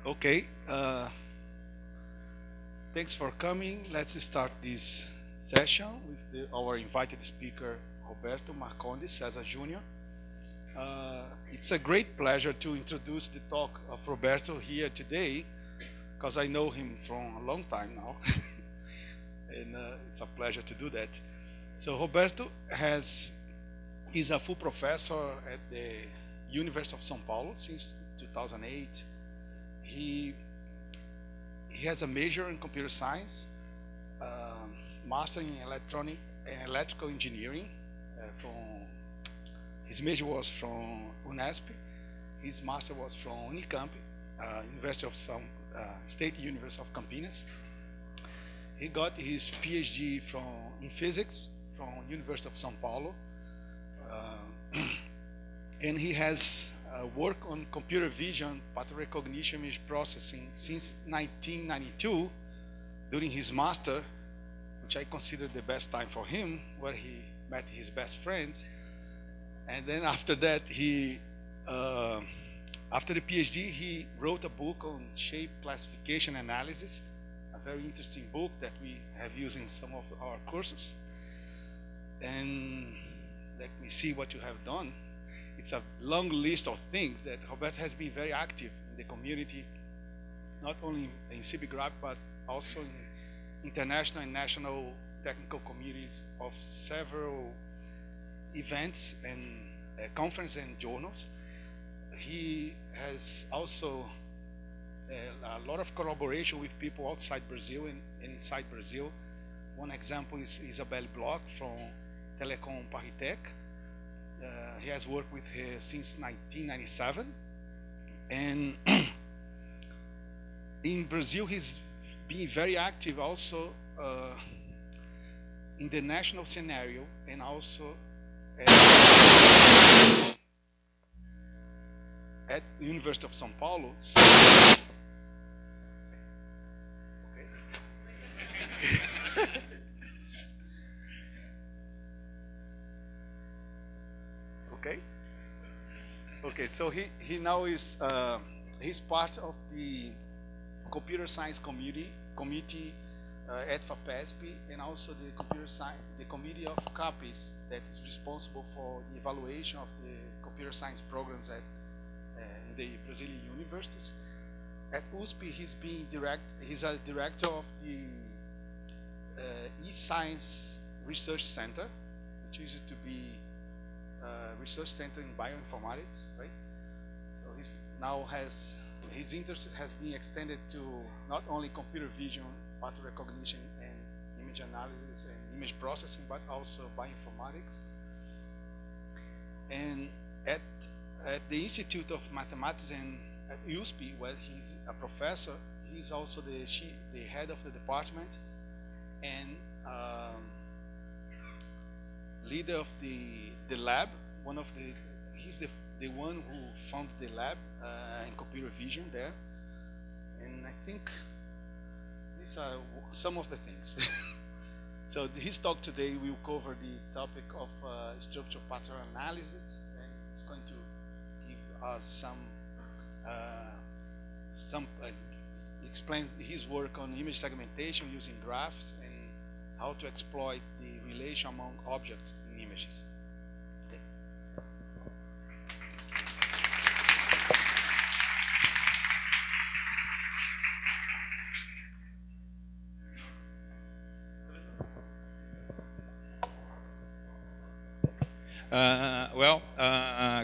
Okay, thanks for coming. Let's start this session with our invited speaker, Roberto Marcondes Cesar Jr. It's a great pleasure to introduce the talk of Roberto here today, because I know him from a long time now, and it's a pleasure to do that. So Roberto is a full professor at the University of São Paulo since 2008. He has a major in computer science, master in electrical engineering. His major was from UNESP. His master was from UNICAMP, State University of Campinas. He got his PhD in physics from University of São Paulo, and he has worked on computer vision, pattern recognition, image processing since 1992 during his master, which I consider the best time for him, where he met his best friends. And then after that, after the PhD, he wrote a book on shape classification analysis, a very interesting book that we have used in some of our courses. And let me see what you have done. It's a long list of things that Roberto has been very active in the community, not only in SIBGRAPI, but also in international and national technical communities of several events and conferences and journals. He has also a lot of collaboration with people outside Brazil and inside Brazil. One example is Isabelle Bloch from Telecom Paritech. He has worked with her since 1997, and in Brazil he's been very active also in the national scenario and also at University of São Paulo. Okay, so he now is he's part of the computer science committee at FAPESP, and also the committee of CAPES that is responsible for the evaluation of the computer science programs in the Brazilian universities. At USP, he's a director of the e-Science Research Center, which used to be research center in bioinformatics, right? So his interest has been extended to not only computer vision, pattern recognition, and image analysis and image processing, but also bioinformatics. And at the Institute of Mathematics at USP, where he's a professor, he's also the head of the department and leader of the lab. He's the one who founded the lab in computer vision there, and I think these are some of the things. So his talk today will cover the topic of structural pattern analysis, and it's going to give us explain his work on image segmentation using graphs and how to exploit the relation among objects in images.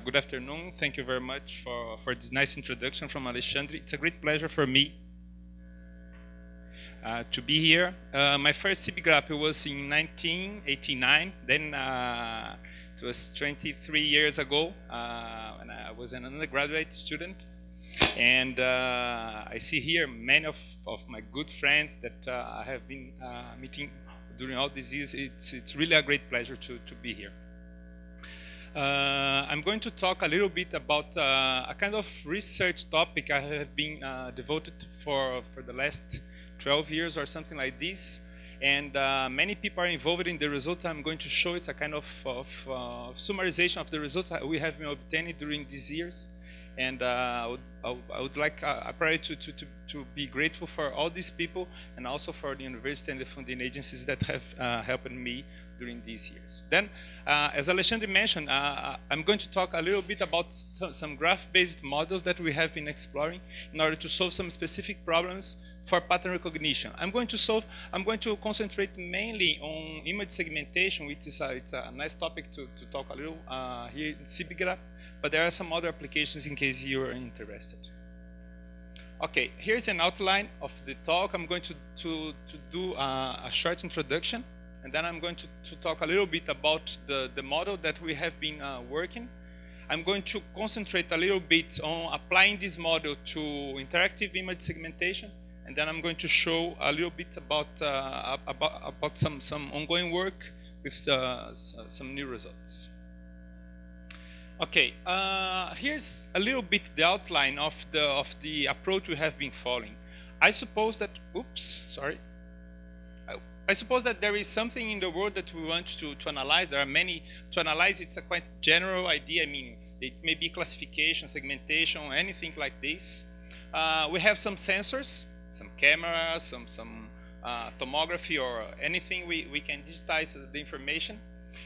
Good afternoon. Thank you very much for this nice introduction from Alexandre. It's a great pleasure for me to be here. My first SIBGRAPI was in 1989. Then it was 23 years ago when I was an undergraduate student. And I see here many of my good friends that I have been meeting during all these years. It's really a great pleasure to be here. I'm going to talk a little bit about a kind of research topic I have been devoted for the last 12 years or something like this. And many people are involved in the results. I'm going to show it's a kind of summarization of the results we have been obtaining during these years. And I would like probably to be grateful for all these people and also for the university and the funding agencies that have helped me during these years. Then, as Alexandre mentioned, I'm going to talk a little bit about some graph-based models that we have been exploring in order to solve some specific problems for pattern recognition. I'm going to concentrate mainly on image segmentation, which is it's a nice topic to talk a little here in SIBGRAPI, but there are some other applications in case you are interested. Okay, here's an outline of the talk. I'm going to do a short introduction, and then I'm going to talk a little bit about the model that we have been working. I'm going to concentrate a little bit on applying this model to interactive image segmentation, and then I'm going to show a little bit about some ongoing work with some new results. Okay, here's a little bit the outline of the approach we have been following. I suppose that, I suppose that there is something in the world that we want to analyze. There are many to analyze. It's a quite general idea. I mean, it may be classification, segmentation, anything like this. We have some sensors, some cameras, some tomography, or anything we can digitize the information.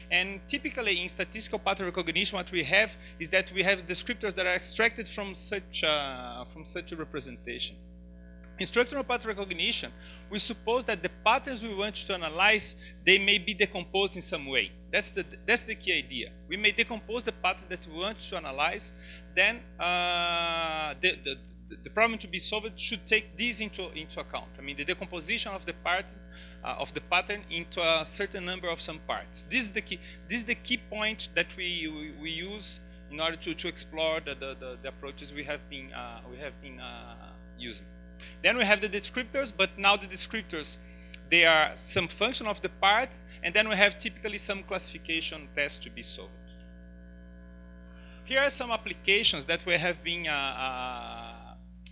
And typically in statistical pattern recognition, what we have is that we have descriptors that are extracted from such a representation. In structural pattern recognition, we suppose that the patterns we want to analyze, they may be decomposed in some way. That's the key idea. We may decompose the pattern that we want to analyze, then the problem to be solved should take this into account. I mean, the decomposition of the pattern into a certain number of some parts. This is the key point that we use in order to explore the approaches we have been using. Then we have the descriptors, but now the descriptors, they are some function of the parts, and then we have typically some classification tests to be solved. Here are some applications that we have been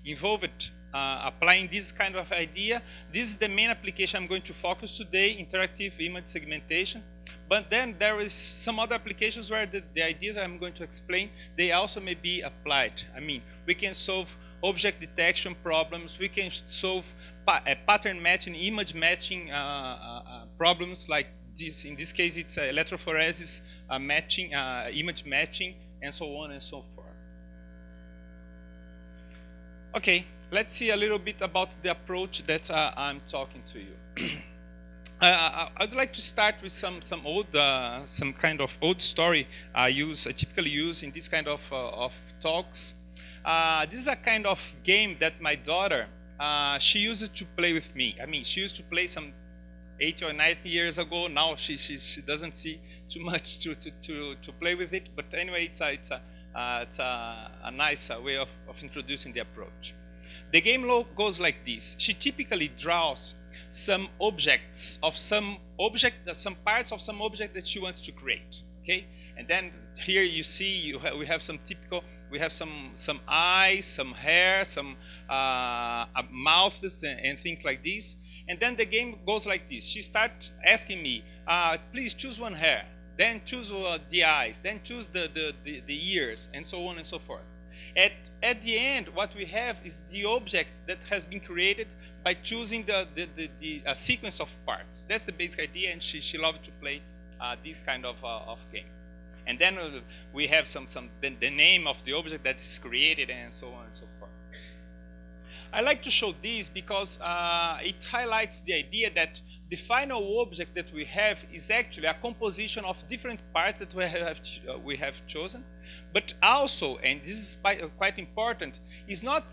involved applying this kind of idea. This is the main application I'm going to focus today, interactive image segmentation. But then there is some other applications where the ideas I'm going to explain, they also may be applied. I mean, we can solve object detection problems, we can solve pattern matching, image matching problems like this. In this case, it's electrophoresis matching, image matching, and so on and so forth. Okay, let's see a little bit about the approach that I'm talking to you. I'd like to start with some kind of old story I typically use in this kind of talks. This is a kind of game that my daughter she used to play with me. I mean, she used to play some 8 or 9 years ago. Now she doesn't see too much to play with it. But anyway, it's a nice way of introducing the approach. The game goes like this. She typically draws some objects of some parts of some object that she wants to create. Okay, and then here you see we have some typical. We have some eyes, some hair, some mouths, and things like this. And then the game goes like this. She starts asking me, please choose one hair, then choose the eyes, then choose the ears, and so on and so forth. At the end, what we have is the object that has been created by choosing a sequence of parts. That's the basic idea, and she loved to play this kind of game. And then we have the name of the object that is created, and so on and so forth. I like to show this because it highlights the idea that the final object that we have is actually a composition of different parts that we have chosen, but also, and this is quite important, is not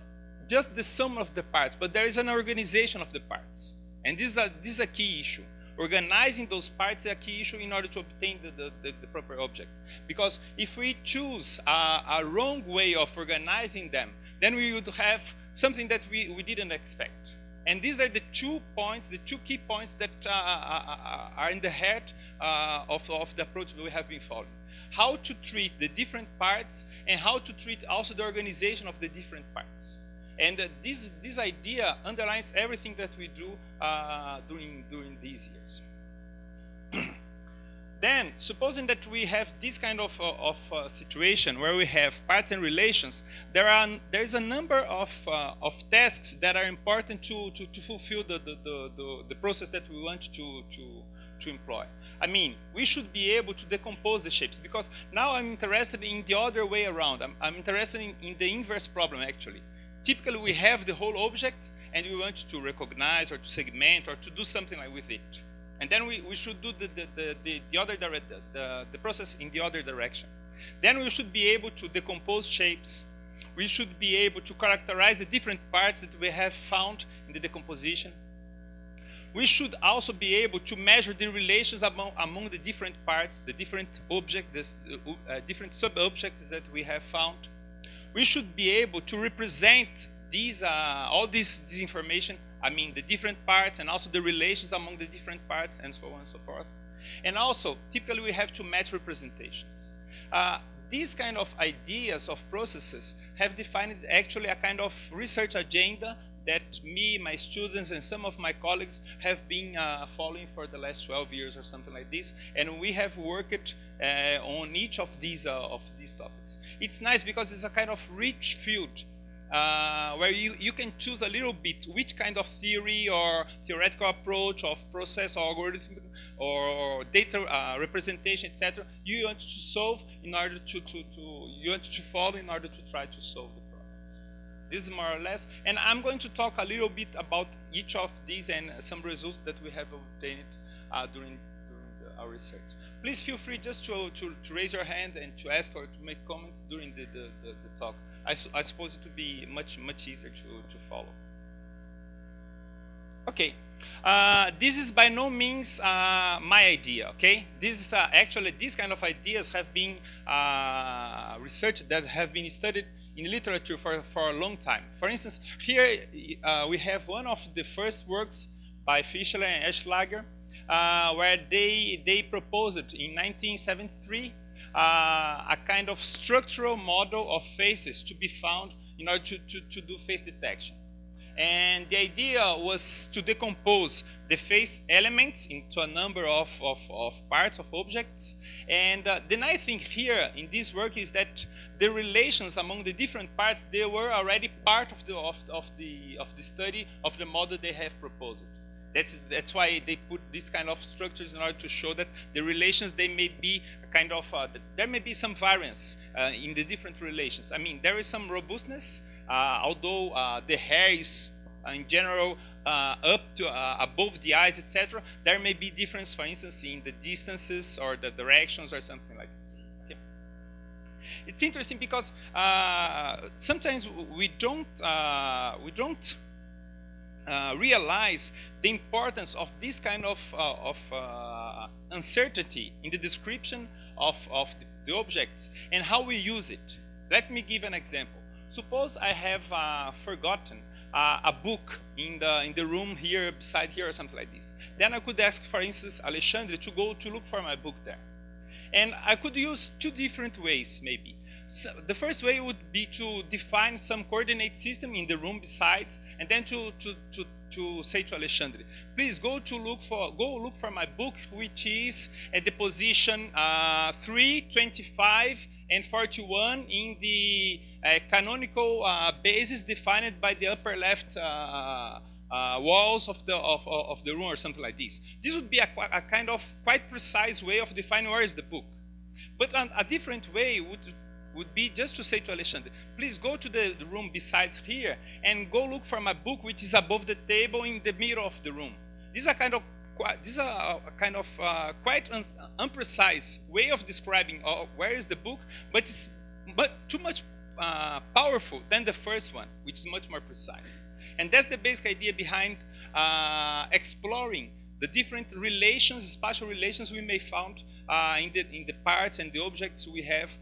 just the sum of the parts, but there is an organization of the parts. And this is a key issue. Organizing those parts is a key issue in order to obtain the proper object. Because if we choose a wrong way of organizing them, then we would have something that we didn't expect. And these are the 2 points, the 2 key points that are in the heart of the approach we have been following. how to treat the different parts and how to treat also the organization of the different parts. And this idea underlines everything that we do during these years. Then, supposing that we have this kind of situation where we have parts and relations, there is a number of tasks that are important to fulfill the process that we want to employ. I mean, we should be able to decompose the shapes, because now I'm interested in the other way around. I'm interested in the inverse problem, actually. Typically, we have the whole object, and we want to recognize or to segment or to do something like with it. And then we should do the process in the other direction. Then we should be able to decompose shapes. We should be able to characterize the different parts that we have found in the decomposition. We should also be able to measure the relations among the different parts, the different objects, different sub-objects that we have found. We should be able to represent all this information, I mean the different parts and also the relations among the different parts and so on and so forth. And also, typically we have to match representations. These kind of ideas of processes have defined actually a kind of research agenda that me, my students, and some of my colleagues have been following for the last 12 years or something like this. And we have worked on each of these topics. It's nice because it's a kind of rich field where you can choose a little bit which kind of theory or theoretical approach of process or algorithm or data representation, etc. you want to solve in order you want to follow in order to try to solve the problems. This is more or less, and I'm going to talk a little bit about each of these and some results that we have obtained during our research. Please feel free just to raise your hand and to ask or to make comments during the talk. I suppose it would be much easier to follow. Okay, this is by no means my idea. Okay, this is actually these kind of ideas have been researched, that have been studied in literature for a long time. For instance, here we have one of the first works by Fischer and Eschlager, where they proposed in 1973 a kind of structural model of faces to be found in order to do face detection. And the idea was to decompose the face elements into a number of parts of objects. And the nice thing here in this work is that the relations among the different parts, they were already part of the study of the model they have proposed. That's why they put this kind of structures in order to show that the relations, they may be a kind of, there may be some variance in the different relations. I mean, there is some robustness, although the hair is in general up to above the eyes, etc. There may be difference, for instance, in the distances or the directions or something like this. Okay. It's interesting because sometimes we don't realize the importance of this kind of uncertainty in the description of the objects and how we use it. Let me give an example. Suppose I have forgotten a book in the room here, beside here, or something like this. Then I could ask, for instance, Alexandre to go to look for my book there. And I could use two different ways, maybe. So the first way would be to define some coordinate system in the room besides, and then to say to Alexandre, please go look for my book, which is at the position 3, 25, and 41 in the canonical basis defined by the upper left walls of the room or something like this. This would be a kind of quite precise way of defining where is the book. But a different way would be just to say to Alexandre, please go to the room beside here and go look for my book, which is above the table in the middle of the room. This is a kind of quite imprecise way of describing where is the book, but it's too much powerful than the first one, which is much more precise. And that's the basic idea behind exploring the different relations, spatial relations we may find in the parts and the objects we have,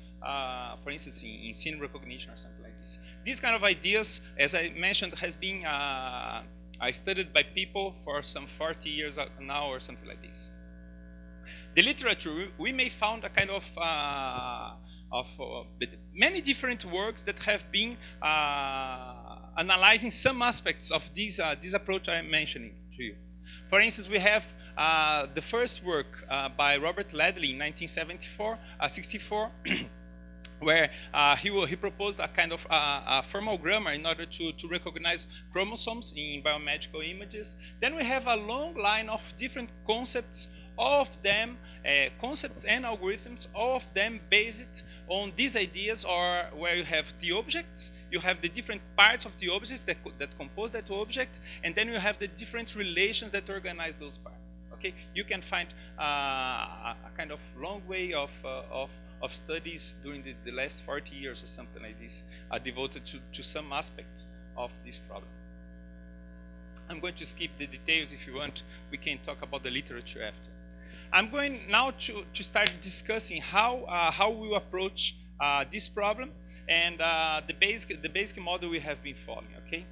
for instance, in scene recognition or something like this. These kind of ideas, as I mentioned, has been studied by people for some 40 years now or something like this. The literature, we may find a kind of many different works that have been analyzing some aspects of this approach I am mentioning to you. For instance, we have the first work by Robert Ledley in 1964, where he proposed a kind of a formal grammar in order to recognize chromosomes in biomedical images. Then we have a long line of different concepts, all of them concepts and algorithms, all of them based on these ideas, or where you have the objects, you have the different parts of the objects that compose that object, and then you have the different relations that organize those parts. Okay, you can find a kind of long way of studies during the last 40 years or something like this, devoted to some aspect of this problem. I'm going to skip the details. If you want, we can talk about the literature after. I'm going now to start discussing how we will approach this problem and the basic model we have been following. Okay.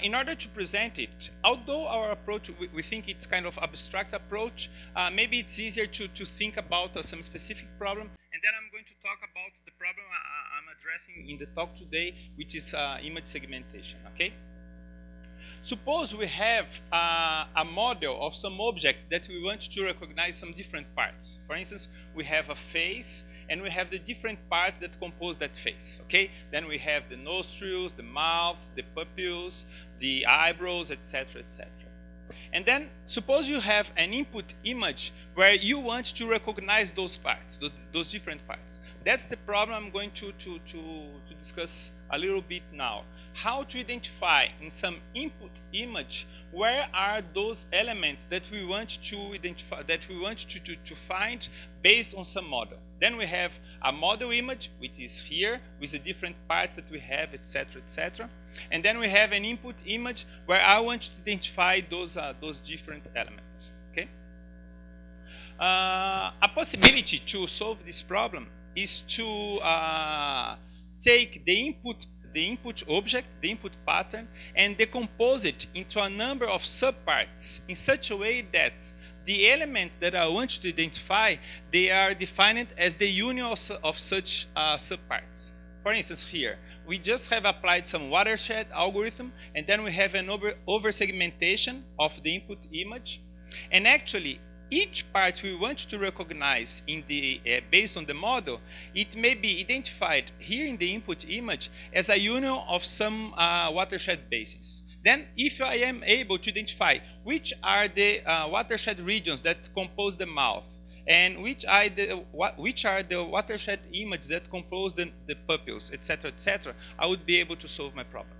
In order to present it, although our approach, we think it's kind of abstract approach, maybe it's easier to think about some specific problem, and then I'm going to talk about the problem I'm addressing in the talk today, which is image segmentation, okay? Suppose we have a model of some object that we want to recognize some different parts. For instance, we have a face, and we have the different parts that compose that face, okay? Then we have the nostrils, the mouth, the pupils, the eyebrows, etc., etc. And then suppose you have an input image where you want to recognize those parts, those different parts. That's the problem I'm going to discuss a little bit now. How to identify in some input image where are those elements that we want to identify, that we want to find based on some model. Then we have a model image, which is here with the different parts that we have, etc., etc. And then we have an input image where I want to identify those different elements. Okay. A possibility to solve this problem is to take the input object, the input pattern, and decompose it into a number of subparts in such a way that the elements that I want to identify, they are defined as the union of such subparts. For instance, here, we just have applied some watershed algorithm, and then we have an over-segmentation of the input image. And actually, each part we want to recognize in the, based on the model, it may be identified here in the input image as a union of some watershed bases. Then, if I am able to identify which are the watershed regions that compose the mouth, and which are the watershed images that compose the pupils, etc., etc., I would be able to solve my problem.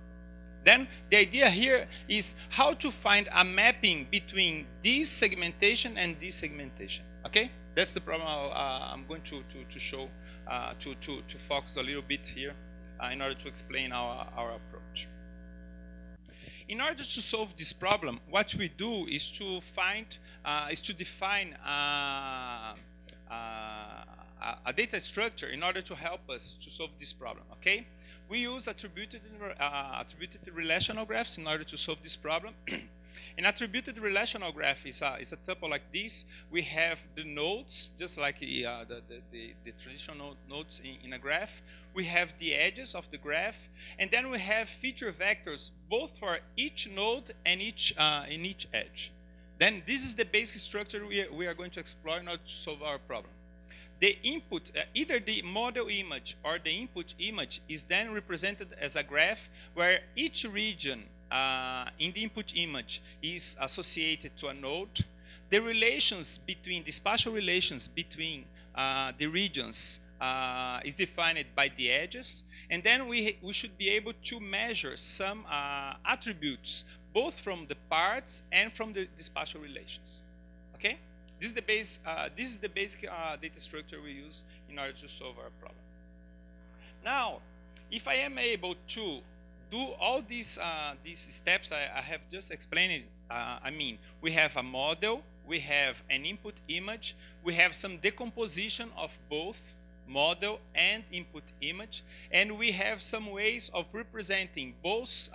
Then, the idea here is how to find a mapping between this segmentation and this segmentation. Okay, that's the problem I'm going to show, to focus a little bit here in order to explain our approach. In order to solve this problem, what we do is to define a data structure in order to help us to solve this problem. Okay, we use attributed relational graphs in order to solve this problem. An attributed relational graph is a tuple like this. We have the nodes, just like the traditional nodes in a graph. We have the edges of the graph, and then we have feature vectors both for each node and in each edge. Then this is the basic structure we are going to explore in order to solve our problem. The input, either the model image or the input image, is then represented as a graph where each region in the input image is associated to a node. The relations between, the spatial relations between the regions is defined by the edges, and then we should be able to measure some attributes both from the parts and from the spatial relations. Okay, this is the base. This is the basic data structure we use in order to solve our problem. Now, if I am able to do all these steps I have just explained, I mean, we have a model, we have an input image, we have some decomposition of both model and input image, and we have some ways of representing both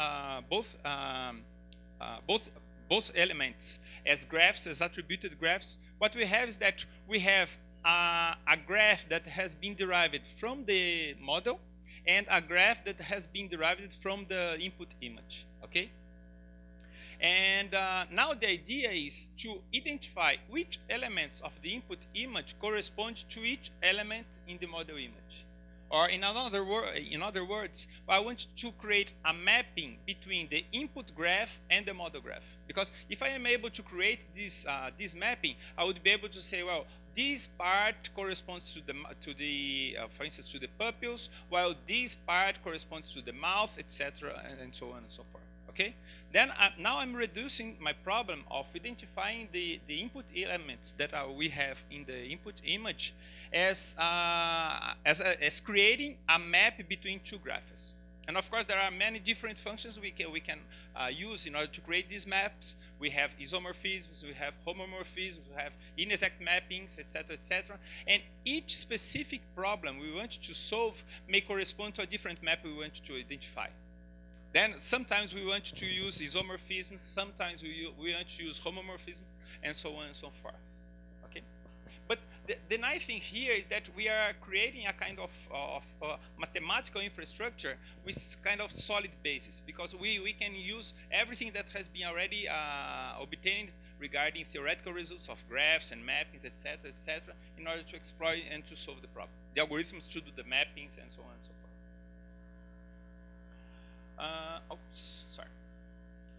both elements as graphs, as attributed graphs, what we have is that we have a graph that has been derived from the model and a graph that has been derived from the input image, okay? And now the idea is to identify which elements of the input image correspond to each element in the model image. Or in other words, I want to create a mapping between the input graph and the model graph. Because if I am able to create this mapping, I would be able to say, well, this part corresponds to the for instance, to the pupils, while this part corresponds to the mouth, etc., and so on and so forth. Okay. Then now I'm reducing my problem of identifying the input elements that we have in the input image as creating a map between two graphs. And of course, there are many different functions we can use in order to create these maps. We have isomorphisms, we have homomorphisms, we have inexact mappings, etc., etc. And each specific problem we want to solve may correspond to a different map we want to identify. Then sometimes we want to use isomorphism, sometimes we want to use homomorphism, and so on and so forth. Okay? But the nice thing here is that we are creating a kind of mathematical infrastructure with kind of solid basis, because we can use everything that has been already obtained regarding theoretical results of graphs and mappings, etc., etc., in order to exploit and to solve the problem. The algorithms to do the mappings and so on and so forth. Oops, sorry.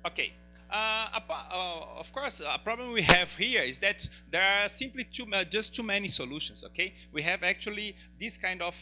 Okay. Of course, a problem we have here is that there are simply just too many solutions. Okay, we have actually this kind of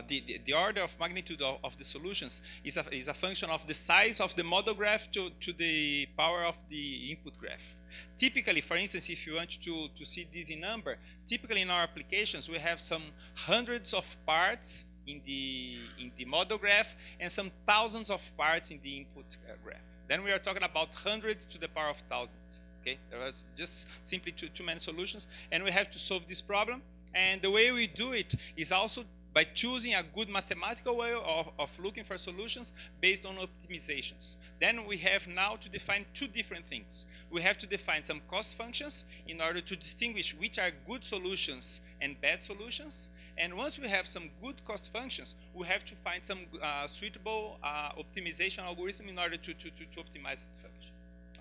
the order of magnitude of the solutions is a function of the size of the model graph to the power of the input graph. Typically, for instance, if you want to see this in number, typically in our applications we have some hundreds of parts in the model graph and some thousands of parts in the input graph. Then we are talking about hundreds to the power of thousands. Okay, there was just simply too many solutions, and we have to solve this problem. And the way we do it is also by choosing a good mathematical way of looking for solutions based on optimizations. Then we have now to define two different things. We have to define some cost functions in order to distinguish which are good solutions and bad solutions. And once we have some good cost functions, we have to find some suitable optimization algorithm in order to optimize the function.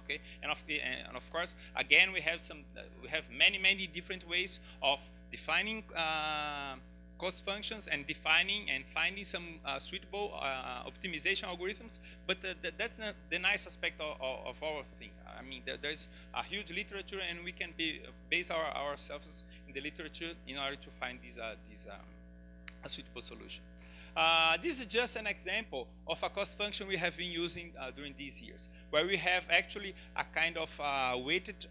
Okay, and of course, again, we have many different ways of defining cost functions and defining and finding some suitable optimization algorithms. But that's not the nice aspect of our thing. I mean, there's a huge literature, and we can base ourselves in the literature in order to find a suitable solution. This is just an example of a cost function we have been using during these years, where we have actually a kind of weighted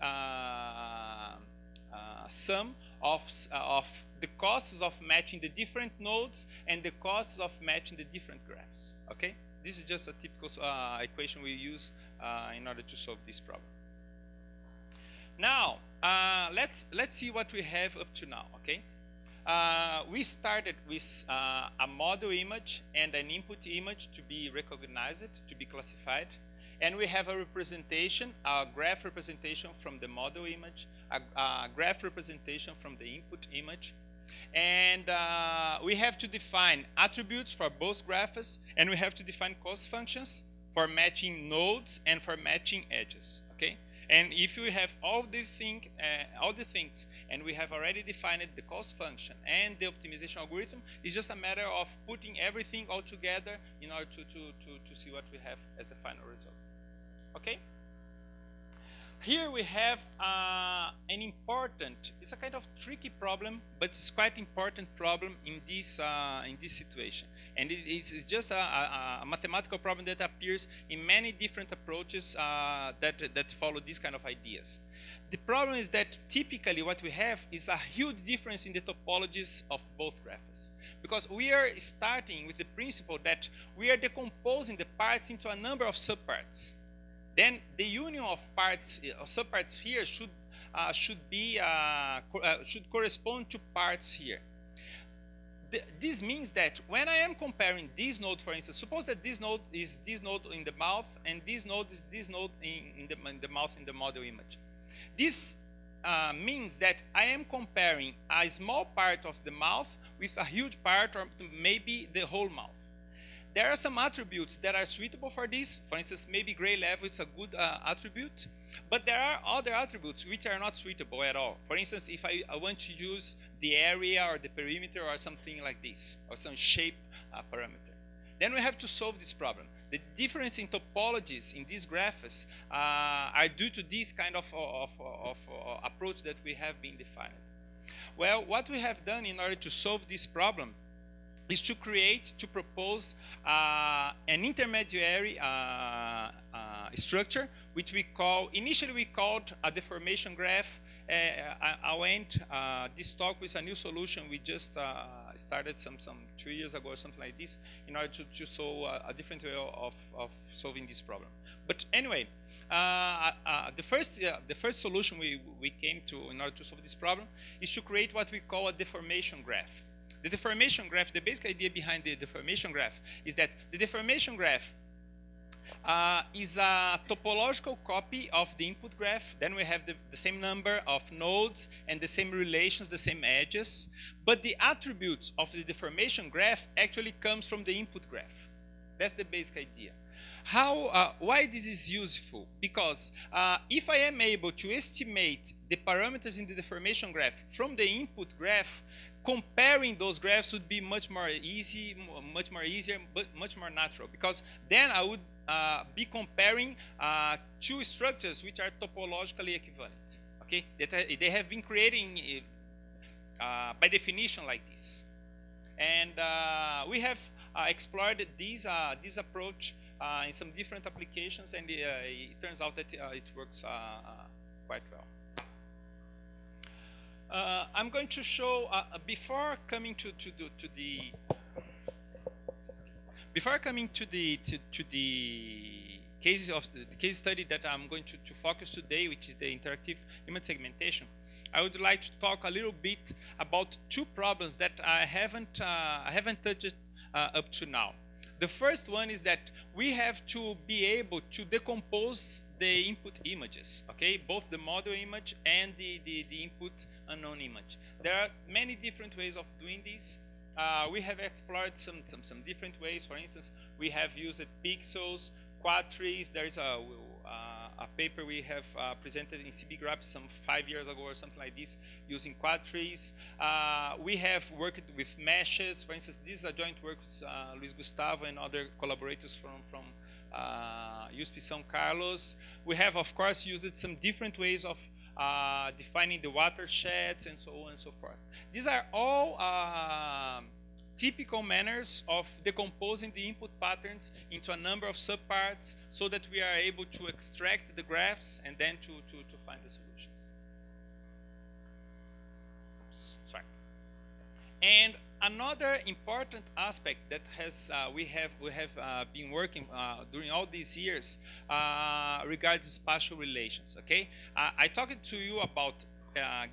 sum of the costs of matching the different nodes and the costs of matching the different graphs. Okay, this is just a typical equation we use in order to solve this problem. Now let's see what we have up to now. Okay, we started with a model image and an input image to be recognized, to be classified. And we have a representation, a graph representation from the model image, a graph representation from the input image. And we have to define attributes for both graphs, and we have to define cost functions for matching nodes and for matching edges. Okay? And if you have all the things, and we have already defined the cost function and the optimization algorithm, it's just a matter of putting everything all together in order to see what we have as the final result. Okay? Here we have an important, it's a kind of tricky problem, but it's quite important problem in this situation. And it's just a mathematical problem that appears in many different approaches that follow these kind of ideas. The problem is that typically what we have is a huge difference in the topologies of both graphs. Because we are starting with the principle that we are decomposing the parts into a number of subparts. Then the union of parts, subparts here should correspond to parts here. this means that when I am comparing this node, for instance, suppose that this node is this node in the mouth, and this node is this node in the mouth in the model image. This means that I am comparing a small part of the mouth with a huge part, or maybe the whole mouth. There are some attributes that are suitable for this. For instance, maybe gray level is a good attribute, but there are other attributes which are not suitable at all. For instance, if I want to use the area or the perimeter or something like this, or some shape parameter, then we have to solve this problem. The difference in topologies in these graphs are due to this kind of approach that we have been defined. Well, what we have done in order to solve this problem is to propose an intermediary structure, which initially we called a deformation graph. I'll end this talk with a new solution we just started some 2 years ago or something like this, in order to solve a different way of solving this problem. But anyway, the first solution we came to in order to solve this problem is to create what we call a deformation graph. The deformation graph, the basic idea behind the deformation graph is that the deformation graph is a topological copy of the input graph. Then we have the same number of nodes and the same relations, the same edges. But the attributes of the deformation graph actually comes from the input graph. That's the basic idea. Why this is useful? Because if I am able to estimate the parameters in the deformation graph from the input graph, comparing those graphs would be much more easier, but much more natural. Because then I would be comparing two structures which are topologically equivalent. Okay, they have been creating by definition like this, and we have explored this approach in some different applications, and it turns out that it works quite well. I'm going to show before coming to the cases of the case study that I'm going to focus today, which is the interactive image segmentation. I would like to talk a little bit about two problems that I haven't touched up to now. The first one is that we have to be able to decompose the input images, okay? Both the model image and the input unknown image. There are many different ways of doing this. We have explored some different ways. For instance, we have used pixels, quad trees. There is a paper we have presented in SIBGRAPI some 5 years ago or something like this, using quad trees. We have worked with meshes. For instance, this is a joint work with Luis Gustavo and other collaborators from USP São Carlos. We have, of course, used some different ways of defining the watersheds and so on and so forth. These are all typical manners of decomposing the input patterns into a number of subparts so that we are able to extract the graphs and then to find the solutions. Oops, sorry. And another important aspect that we have been working during all these years regards spatial relations. Okay, I talked to you about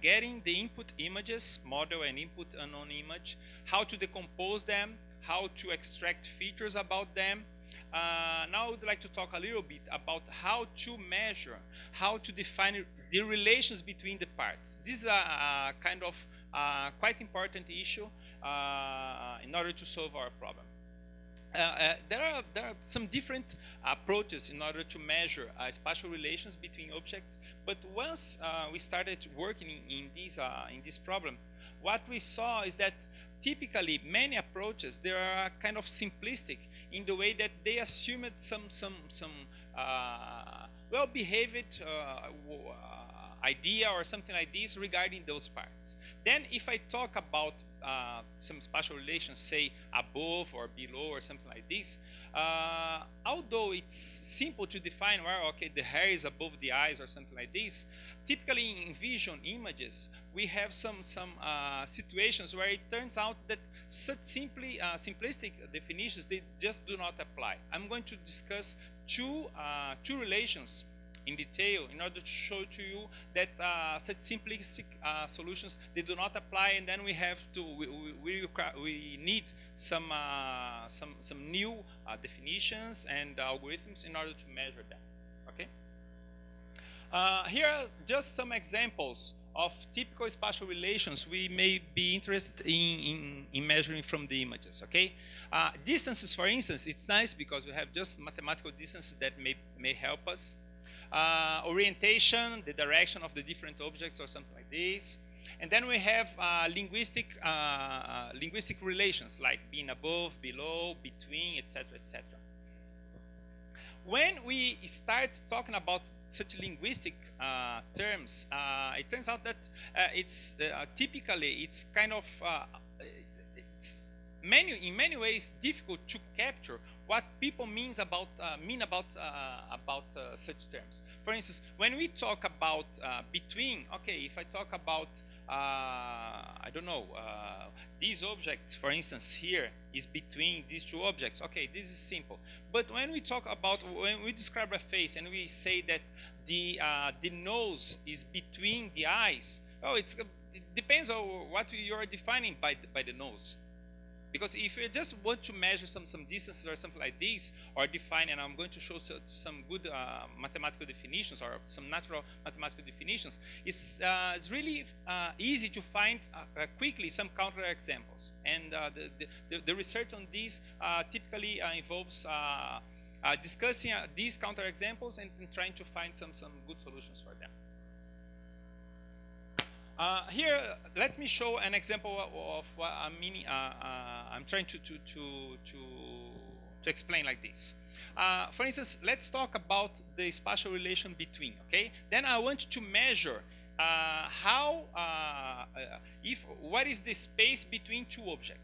getting the input images, model and input unknown image, how to decompose them, how to extract features about them. Now I would like to talk a little bit about how to measure, how to define the relations between the parts. This is a kind of quite important issue in order to solve our problem. There are some different approaches in order to measure spatial relations between objects, but once we started working in this problem, what we saw is that typically many approaches, they are kind of simplistic in the way that they assumed some well-behaved idea or something like this regarding those parts. Then if I talk about some spatial relations, say above or below or something like this, although it's simple to define where, okay, the hair is above the eyes or something like this, typically in vision images, we have some situations where it turns out that such simplistic definitions, they just do not apply. I'm going to discuss two relations in detail in order to show to you that such simplistic solutions, they do not apply, and then we have to we need some new definitions and algorithms in order to measure them. Okay. Here are just some examples of typical spatial relations we may be interested in measuring from the images, okay? Distances, for instance, it's nice because we have just mathematical distances that may help us. Orientation, the direction of the different objects or something like this. And then we have linguistic relations like being above, below, between, etc., etc. When we start talking about such linguistic terms, it turns out that it's typically it's kind of it's in many ways difficult to capture what people mean about such terms. For instance, when we talk about between, okay, if I talk about I don't know, these objects, for instance, here is between these two objects. Okay, this is simple. But when we talk about, when we describe a face and we say that the nose is between the eyes, oh, it depends on what you are defining by the nose. Because if you just want to measure some distances or something like this, or define, and I'm going to show some good mathematical definitions or some natural mathematical definitions, it's really easy to find quickly some counter examples. And the research on these typically involves discussing these counter examples and trying to find some good solutions for them. Here, let me show an example of what I'm meaning. I'm trying to explain like this. For instance, let's talk about the spatial relation between. Okay, then I want to measure what is the space between two objects.